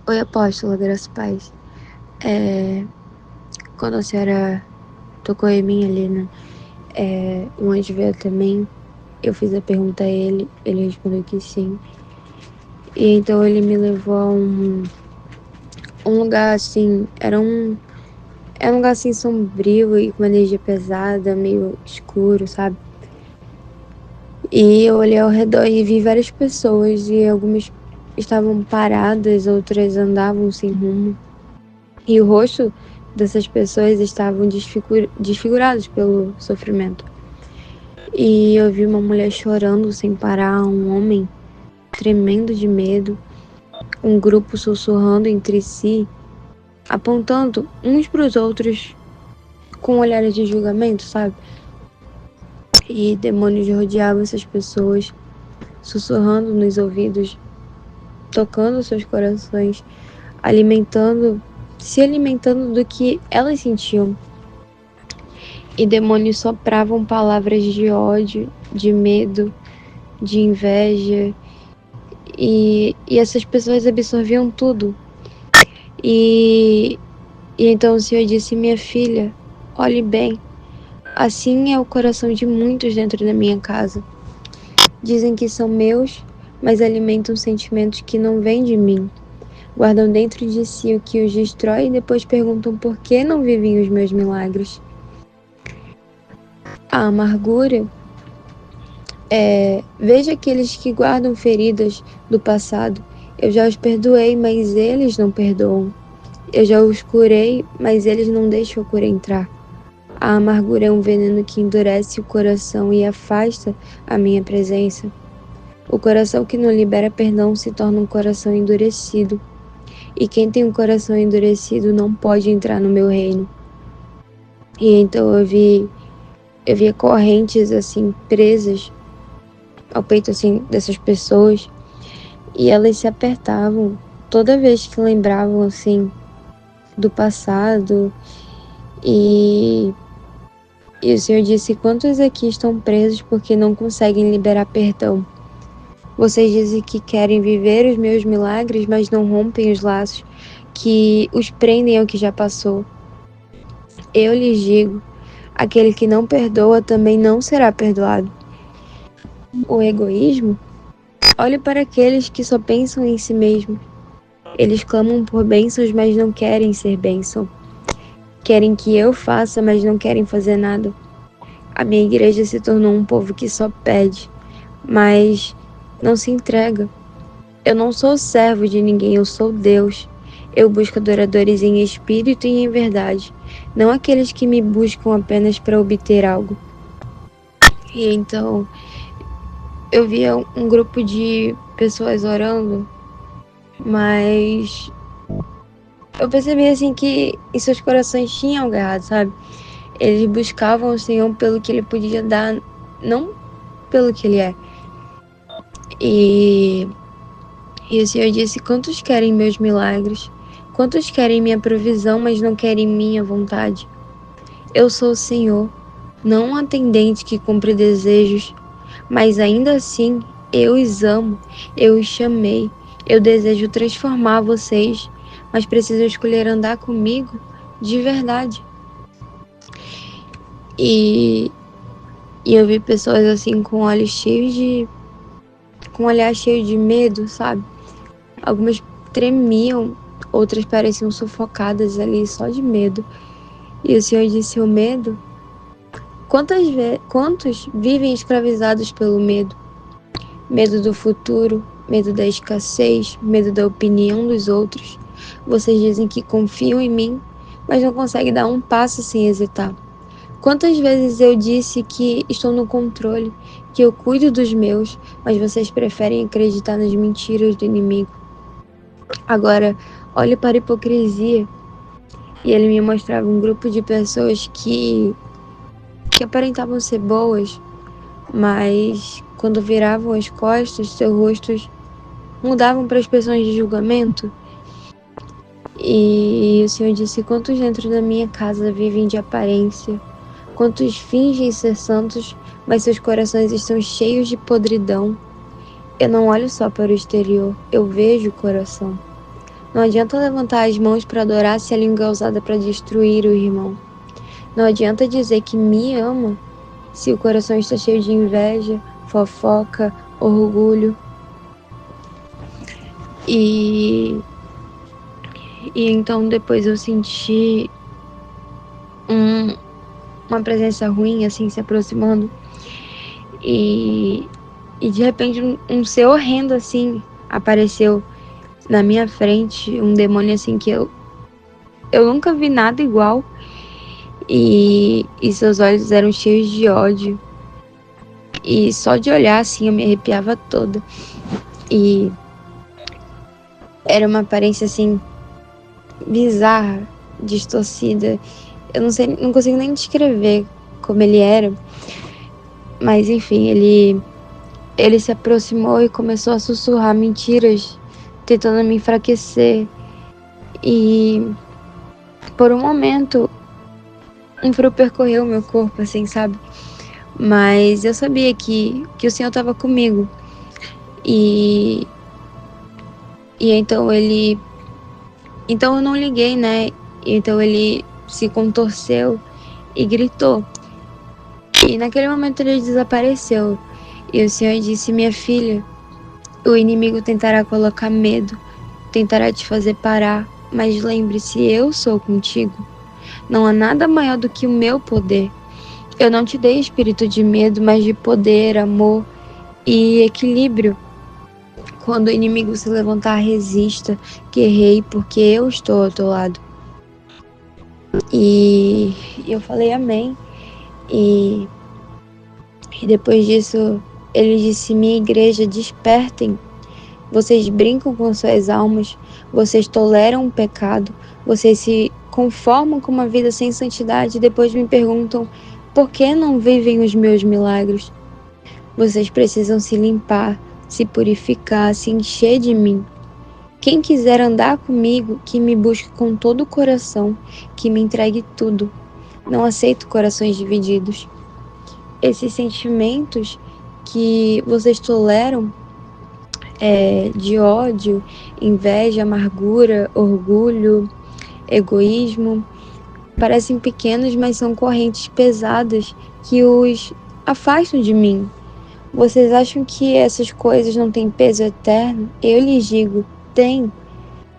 Oi, apóstola, graça e paz. Quando a senhora tocou em mim ali, né? O anjo veio também. Eu fiz a pergunta a ele respondeu que sim. E então ele me levou a um lugar assim, era um lugar assim sombrio e com uma energia pesada, meio escuro, sabe? E eu olhei ao redor e vi várias pessoas e algumas estavam paradas, outras andavam sem rumo. E o rosto dessas pessoas estavam desfigurados pelo sofrimento. E eu vi uma mulher chorando sem parar, um homem tremendo de medo, um grupo sussurrando entre si, apontando uns para os outros com olhares de julgamento, sabe? E demônios rodeavam essas pessoas, sussurrando nos ouvidos, tocando seus corações, se alimentando do que elas sentiam. E demônios sopravam palavras de ódio, de medo, de inveja, e essas pessoas absorviam tudo. E, e então o Senhor disse: minha filha, olhe bem, assim é o coração de muitos dentro da minha casa. Dizem que são meus, mas alimentam sentimentos que não vêm de mim. Guardam dentro de si o que os destrói e depois perguntam por que não vivem os meus milagres. A amargura veja aqueles que guardam feridas do passado. Eu já os perdoei, mas eles não perdoam. Eu já os curei, mas eles não deixam a cura entrar. A amargura é um veneno que endurece o coração e afasta a minha presença. O coração que não libera perdão se torna um coração endurecido. E quem tem um coração endurecido não pode entrar no meu reino. E então eu via correntes assim presas ao peito assim dessas pessoas e elas se apertavam toda vez que lembravam assim do passado e o Senhor disse: quantos aqui estão presos porque não conseguem liberar perdão? Vocês dizem que querem viver os meus milagres, mas não rompem os laços que os prendem ao que já passou. Eu lhes digo: aquele que não perdoa também não será perdoado. O egoísmo? Olhe para aqueles que só pensam em si mesmos. Eles clamam por bênçãos, mas não querem ser bênção. Querem que eu faça, mas não querem fazer nada. A minha igreja se tornou um povo que só pede, mas não se entrega. Eu não sou servo de ninguém, eu sou Deus. Eu busco adoradores em espírito e em verdade, não aqueles que me buscam apenas para obter algo. E então eu via um grupo de pessoas orando, mas eu percebi assim que em seus corações tinha algo errado, sabe? Eles buscavam o Senhor pelo que Ele podia dar, não pelo que Ele é. E o Senhor disse: quantos querem meus milagres? Quantos querem minha provisão, mas não querem minha vontade? Eu sou o Senhor, não um atendente que cumpre desejos, mas ainda assim eu os amo, eu os chamei, eu desejo transformar vocês, mas preciso escolher andar comigo de verdade. E, eu vi pessoas assim com olhos com um olhar cheio de medo, sabe? Algumas tremiam, outras pareciam sufocadas ali só de medo. E o Senhor disse: o medo? Quantos vivem escravizados pelo medo? Medo do futuro, medo da escassez, medo da opinião dos outros. Vocês dizem que confiam em mim, mas não conseguem dar um passo sem hesitar. Quantas vezes eu disse que estou no controle, que eu cuido dos meus, mas vocês preferem acreditar nas mentiras do inimigo. Agora, olhe para a hipocrisia. E ele me mostrava um grupo de pessoas que aparentavam ser boas, mas quando viravam as costas, seus rostos mudavam para expressões de julgamento. E o Senhor disse: quantos dentro da minha casa vivem de aparência? Quantos fingem ser santos, mas seus corações estão cheios de podridão? Eu não olho só para o exterior, eu vejo o coração. Não adianta levantar as mãos para adorar se a língua é usada para destruir o irmão. Não adianta dizer que me ama se o coração está cheio de inveja, fofoca, orgulho. E então depois eu senti uma presença ruim assim se aproximando. E de repente um ser horrendo assim apareceu na minha frente, um demônio assim que eu nunca vi nada igual. E seus olhos eram cheios de ódio. E só de olhar assim eu me arrepiava toda. E era uma aparência assim bizarra, distorcida. Eu não sei, não consigo nem descrever como ele era. Mas enfim, ele se aproximou e começou a sussurrar mentiras, tentando me enfraquecer. E por um momento um frio percorreu meu corpo, assim, sabe? Mas eu sabia que o Senhor estava comigo. E então ele... Então eu não liguei, né? Então ele se contorceu e gritou. E naquele momento ele desapareceu. E o Senhor disse: minha filha, o inimigo tentará colocar medo, tentará te fazer parar, mas lembre-se, eu sou contigo. Não há nada maior do que o meu poder. Eu não te dei espírito de medo, mas de poder, amor e equilíbrio. Quando o inimigo se levantar, resista, guerreie, porque eu estou ao teu lado. E eu falei amém. E depois disso, ele disse: minha igreja, despertem. Vocês brincam com suas almas, vocês toleram o pecado, vocês se conformam com uma vida sem santidade e depois me perguntam por que não vivem os meus milagres. Vocês precisam se limpar, se purificar, se encher de mim. Quem quiser andar comigo, que me busque com todo o coração, que me entregue tudo. Não aceito corações divididos. Esses sentimentos que vocês toleram, de ódio, inveja, amargura, orgulho, egoísmo, parecem pequenos, mas são correntes pesadas que os afastam de mim. Vocês acham que essas coisas não têm peso eterno? Eu lhes digo, tem.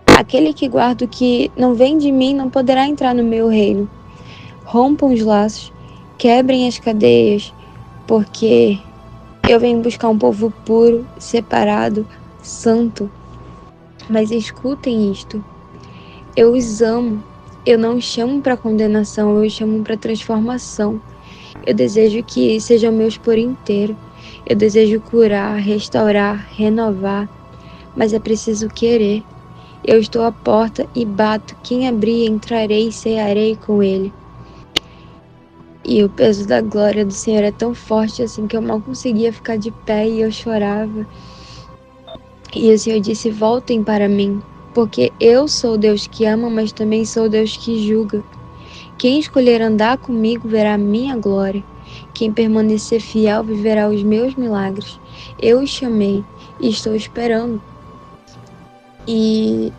Aquele que guarda o que não vem de mim não poderá entrar no meu reino. Rompam os laços, quebrem as cadeias, porque eu venho buscar um povo puro, separado, santo. Mas escutem isto. Eu os amo. Eu não os chamo para condenação, eu os chamo para transformação. Eu desejo que sejam meus por inteiro. Eu desejo curar, restaurar, renovar. Mas é preciso querer. Eu estou à porta e bato. Quem abrir, entrarei e cearei com ele. E o peso da glória do Senhor é tão forte assim que eu mal conseguia ficar de pé e eu chorava. E o Senhor disse: voltem para mim, porque eu sou Deus que ama, mas também sou Deus que julga. Quem escolher andar comigo verá a minha glória. Quem permanecer fiel viverá os meus milagres. Eu os chamei e estou esperando. E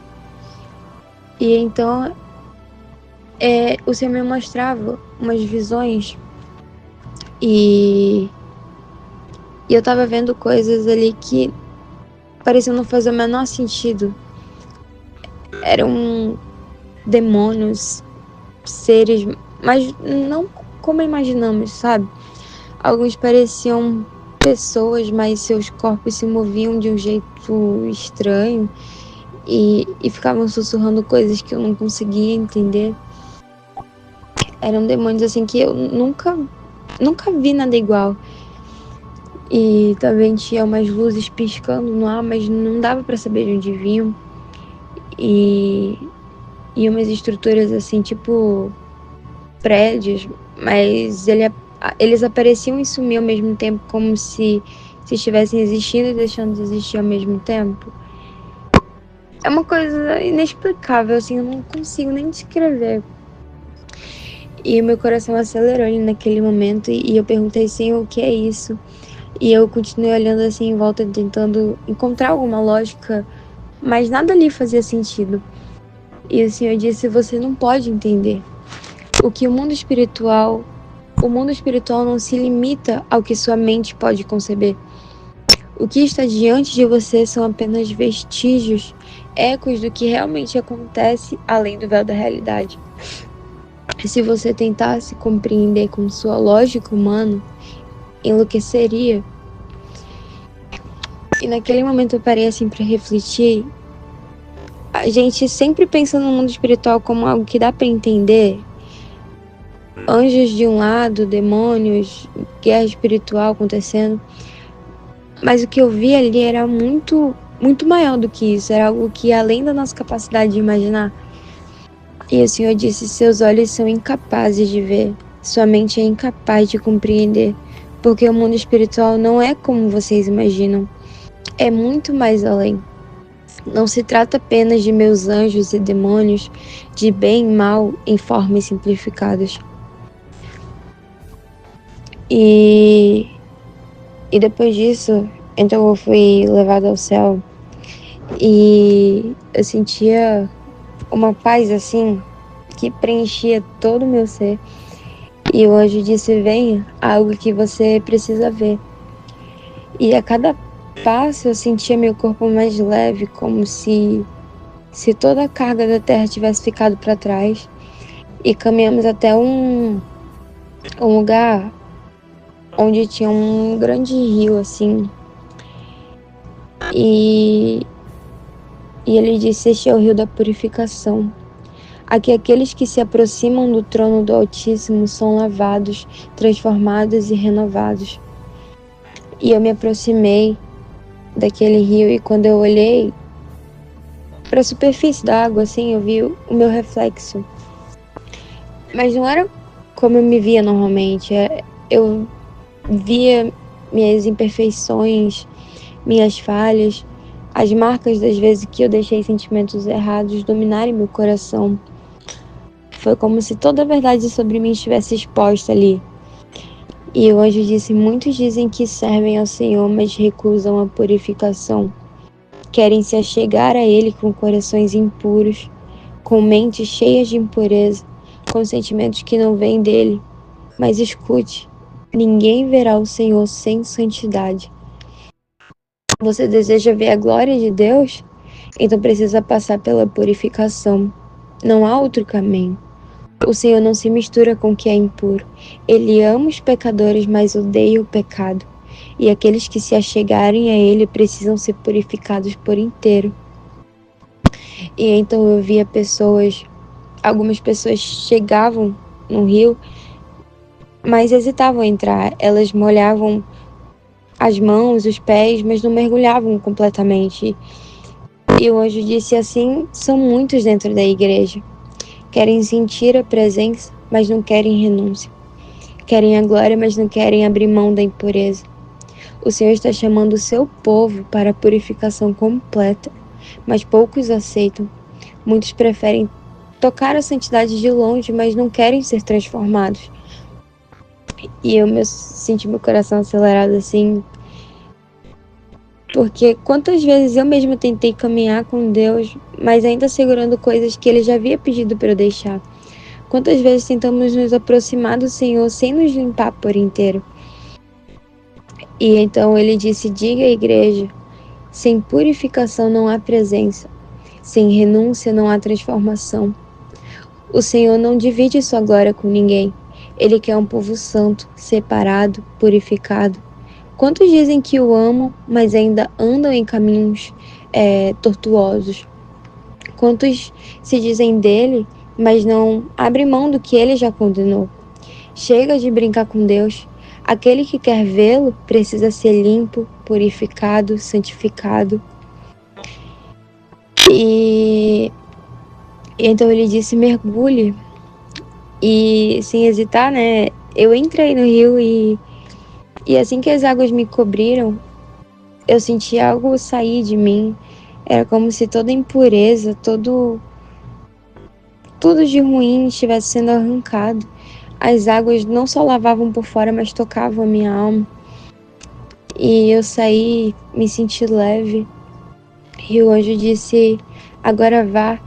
então o Senhor me mostrava umas visões e eu tava vendo coisas ali que pareciam não fazer o menor sentido. Eram demônios, seres, mas não como imaginamos, sabe? Alguns pareciam pessoas, mas seus corpos se moviam de um jeito estranho e ficavam sussurrando coisas que eu não conseguia entender. Eram demônios assim que eu nunca vi nada igual. E também tinha umas luzes piscando no ar, mas não dava para saber de onde vinham. E umas estruturas assim, tipo prédios, mas eles apareciam e sumiam ao mesmo tempo, como se estivessem existindo e deixando de existir ao mesmo tempo. É uma coisa inexplicável, assim, eu não consigo nem descrever. E o meu coração acelerou ali naquele momento e eu perguntei: Senhor, o que é isso? E eu continuei olhando assim em volta, tentando encontrar alguma lógica mas nada ali fazia sentido. E o Senhor disse: você não pode entender. O mundo espiritual não se limita ao que sua mente pode conceber. O que está diante de você são apenas vestígios, ecos do que realmente acontece além do véu da realidade. E se você tentasse compreender com sua lógica humana, enlouqueceria. E naquele momento eu parei assim para refletir. A gente sempre pensa no mundo espiritual como algo que dá para entender. Anjos de um lado, demônios, guerra espiritual acontecendo. Mas o que eu vi ali era muito maior do que isso. Era algo que ia além da nossa capacidade de imaginar. E o Senhor disse: seus olhos são incapazes de ver. Sua mente é incapaz de compreender. Porque o mundo espiritual não é como vocês imaginam. É muito mais além. Não se trata apenas de meus anjos e demônios, de bem e mal em formas simplificadas. E depois disso, então eu fui levada ao céu e eu sentia uma paz assim que preenchia todo o meu ser. E o anjo disse: venha, algo que você precisa ver. E a cada passo eu sentia meu corpo mais leve, como se toda a carga da terra tivesse ficado para trás. E caminhamos até um lugar onde tinha um grande rio, assim. E ele disse: este é o rio da purificação. Aqui aqueles que se aproximam do trono do Altíssimo são lavados, transformados e renovados. E eu me aproximei daquele rio e quando eu olhei para a superfície da água, assim, eu vi o meu reflexo. Mas não era como eu me via normalmente. Eu via minhas imperfeições, minhas falhas, as marcas das vezes que eu deixei sentimentos errados dominarem meu coração. Foi como se toda a verdade sobre mim estivesse exposta ali. E o anjo disse: muitos dizem que servem ao Senhor, mas recusam a purificação. Querem se achegar a Ele com corações impuros, com mentes cheias de impureza, com sentimentos que não vêm dele. Mas escute, ninguém verá o Senhor sem santidade. Você deseja ver a glória de Deus? Então precisa passar pela purificação. Não há outro caminho. O Senhor não se mistura com o que é impuro. Ele ama os pecadores, mas odeia o pecado. E aqueles que se achegarem a Ele precisam ser purificados por inteiro. E então eu via algumas pessoas chegavam no rio, mas hesitavam em entrar. Elas molhavam as mãos, os pés, mas não mergulhavam completamente. E o anjo disse: assim são muitos dentro da igreja. Querem sentir a presença, mas não querem renúncia. Querem a glória, mas não querem abrir mão da impureza. O Senhor está chamando o seu povo para a purificação completa, mas poucos aceitam. Muitos preferem tocar a santidade de longe, mas não querem ser transformados. E eu senti meu coração acelerado assim, porque quantas vezes eu mesma tentei caminhar com Deus, mas ainda segurando coisas que Ele já havia pedido para eu deixar. Quantas vezes tentamos nos aproximar do Senhor sem nos limpar por inteiro. E então Ele disse: diga à igreja, sem purificação não há presença, sem renúncia não há transformação. O Senhor não divide sua glória com ninguém. Ele quer um povo santo, separado, purificado. Quantos dizem que o amam, mas ainda andam em caminhos tortuosos? Quantos se dizem dele, mas não abrem mão do que ele já condenou? Chega de brincar com Deus. Aquele que quer vê-lo precisa ser limpo, purificado, santificado. E então ele disse: mergulhe. E sem hesitar, né? Eu entrei no rio e assim que as águas me cobriram, eu senti algo sair de mim. Era como se toda impureza, tudo de ruim estivesse sendo arrancado. As águas não só lavavam por fora, mas tocavam a minha alma. E eu saí, me senti leve. E o anjo disse: agora vá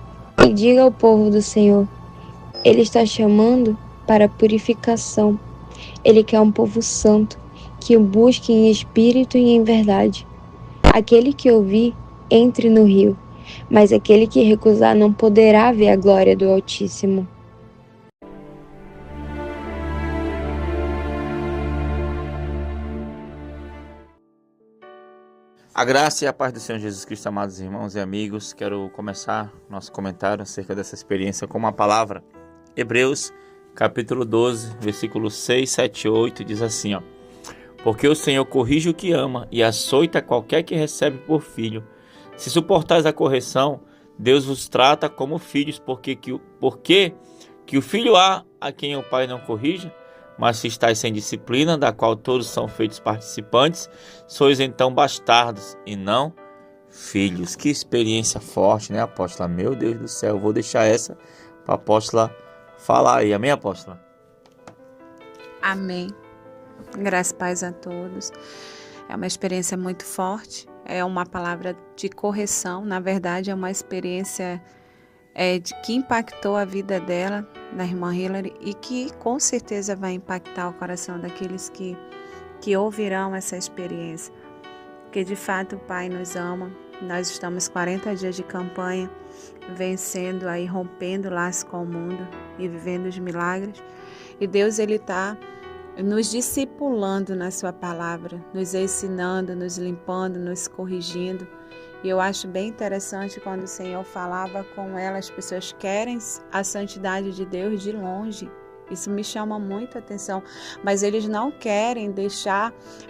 e diga ao povo do Senhor: Ele está chamando para a purificação. Ele quer um povo santo, que o busque em espírito e em verdade. Aquele que ouvir, entre no rio, mas aquele que recusar não poderá ver a glória do Altíssimo. A graça e a paz do Senhor Jesus Cristo, amados irmãos e amigos. Quero começar nosso comentário acerca dessa experiência com uma palavra. Hebreus, capítulo 12, versículos 6, 7 e 8, diz assim, ó: porque o Senhor corrige o que ama e açoita qualquer que recebe por filho. Se suportais a correção, Deus vos trata como filhos, porque que o filho há a quem o pai não corrija? Mas se estáis sem disciplina, da qual todos são feitos participantes, sois então bastardos e não filhos. Que experiência forte, né, apóstola? Meu Deus do céu, vou deixar essa para a apóstola falar aí. Amém, apóstola? Amém. Graças e paz a todos. É uma experiência muito forte, é uma palavra de correção, na verdade é uma experiência que impactou a vida dela, da irmã Hillary, e que com certeza vai impactar o coração daqueles que ouvirão essa experiência. Porque de fato o Pai nos ama. Nós estamos 40 dias de campanha, vencendo aí, rompendo laços com o mundo e vivendo os milagres. E Deus, Ele está nos discipulando na sua palavra, nos ensinando, nos limpando, nos corrigindo. E eu acho bem interessante quando o Senhor falava com ela, as pessoas querem a santidade de Deus de longe. Isso me chama muita atenção, mas eles não querem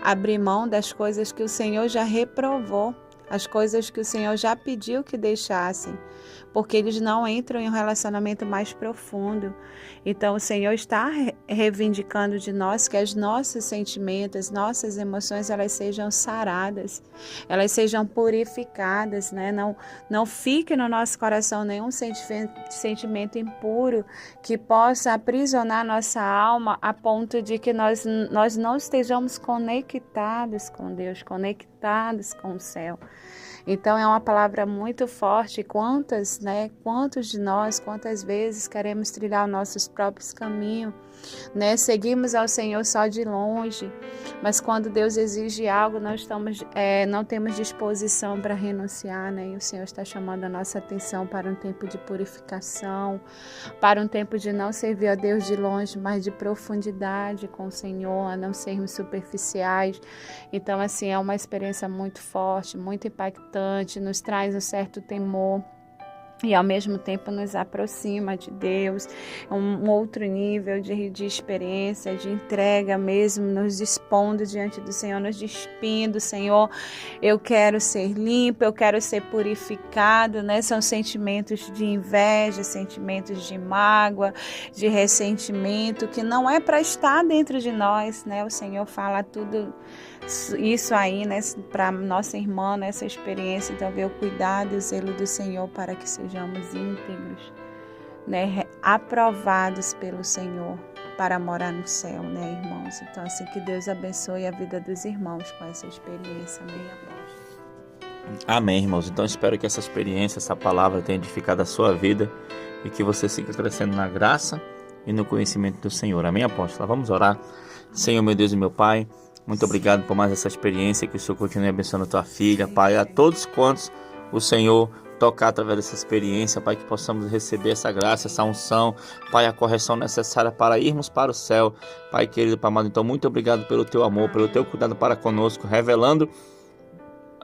abrir mão das coisas que o Senhor já reprovou, as coisas que o Senhor já pediu que deixassem, porque eles não entram em um relacionamento mais profundo. Então o Senhor está reivindicando de nós que os nossos sentimentos, nossas emoções, elas sejam saradas, elas sejam purificadas, né? Não fique no nosso coração nenhum sentimento impuro que possa aprisionar nossa alma a ponto de que nós não estejamos conectados com Deus, conectados com o céu. Então é uma palavra muito forte. Quantos de nós, quantas vezes queremos trilhar os nossos próprios caminhos, né? Seguimos ao Senhor só de longe, mas quando Deus exige algo, nós não temos disposição para renunciar, né? E o Senhor está chamando a nossa atenção para um tempo de purificação, para um tempo de não servir a Deus de longe, mas de profundidade com o Senhor, a não sermos superficiais. Então, assim, é uma experiência muito forte, muito impactante, nos traz um certo temor e ao mesmo tempo nos aproxima de Deus, um outro nível de experiência, de entrega mesmo, nos expondo diante do Senhor, nos despindo: Senhor, eu quero ser limpo, eu quero ser purificado, né? São sentimentos de inveja, sentimentos de mágoa, de ressentimento, que não é para estar dentro de nós, né? O Senhor fala tudo isso aí, né, para nossa irmã, nessa experiência. Então, ver o cuidado e o zelo do Senhor para que sejamos íntegros, né, aprovados pelo Senhor para morar no céu, né, irmãos? Então, assim, que Deus abençoe a vida dos irmãos com essa experiência. Amém, apóstolo? Amém, irmãos. Então, espero que essa experiência, essa palavra tenha edificado a sua vida e que você siga crescendo na graça e no conhecimento do Senhor. Amém, apóstolo? Vamos orar. Senhor, meu Deus e meu Pai, muito obrigado por mais essa experiência, que o Senhor continue abençoando a tua filha, Pai, a todos quantos o Senhor tocar através dessa experiência, Pai, que possamos receber essa graça, essa unção, Pai, a correção necessária para irmos para o céu, Pai querido, Pai amado. Então, muito obrigado pelo teu amor, pelo teu cuidado para conosco, revelando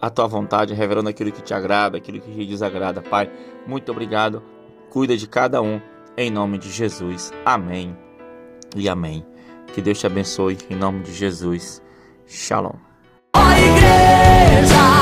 a tua vontade, revelando aquilo que te agrada, aquilo que te desagrada, Pai. Muito obrigado, cuida de cada um, em nome de Jesus. Amém e amém. Que Deus te abençoe, em nome de Jesus. Shalom. A igreja